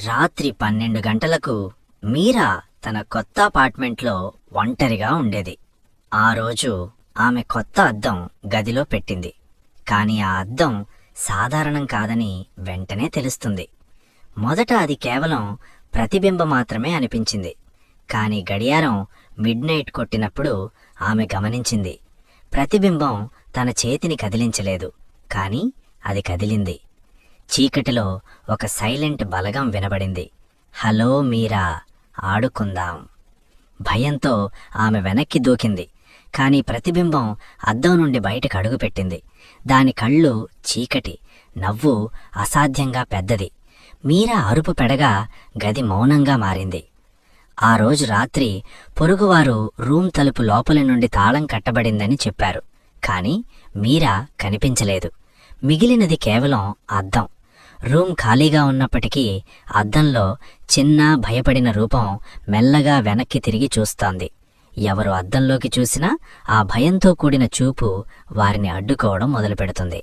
రాత్రి 12 గంటలకు మీరా తన కొత్త అపార్ట్మెంట్లో ఒంటరిగా ఉండేది. ఆ రోజు ఆమె కొత్త అద్దం గదిలో పెట్టింది. కాని ఆ అద్దం సాధారణం కాదని వెంటనే తెలుస్తుంది. మొదట అది కేవలం ప్రతిబింబం మాత్రమే అనిపించింది. కాని గడియారం మిడ్నైట్ కొట్టినప్పుడు ఆమె గమనించింది, ప్రతిబింబం తన చేతిని కదిలించలేదు, కాని అది కదిలింది. చీకటిలో ఒక సైలెంట్ బలగం వినబడింది. హలో మీరా, ఆడుకుందాం. భయంతో ఆమె వెనక్కి దూకింది. కాని ప్రతిబింబం అద్దం నుండి బయటకు అడుగుపెట్టింది. దాని కళ్ళు చీకటి, నవ్వు అసాధ్యంగా పెద్దది. మీరా అరుపు పెడగా గది మౌనంగా మారింది. ఆ రోజు రాత్రి పొరుగువారు రూమ్ తలుపు లోపలి నుండి తాళం కట్టబడిందని చెప్పారు. కాని మీరా కనిపించలేదు. మిగిలినది కేవలం అద్దం. రూమ్ ఖాళీగా ఉన్నప్పటికీ అద్దంలో చిన్న భయపడిన రూపం మెల్లగా వెనక్కి తిరిగి చూస్తోంది. ఎవరు అద్దంలోకి చూసినా ఆ భయంతో కూడిన చూపు వారిని అడ్డుకోవడం మొదలుపెడుతుంది.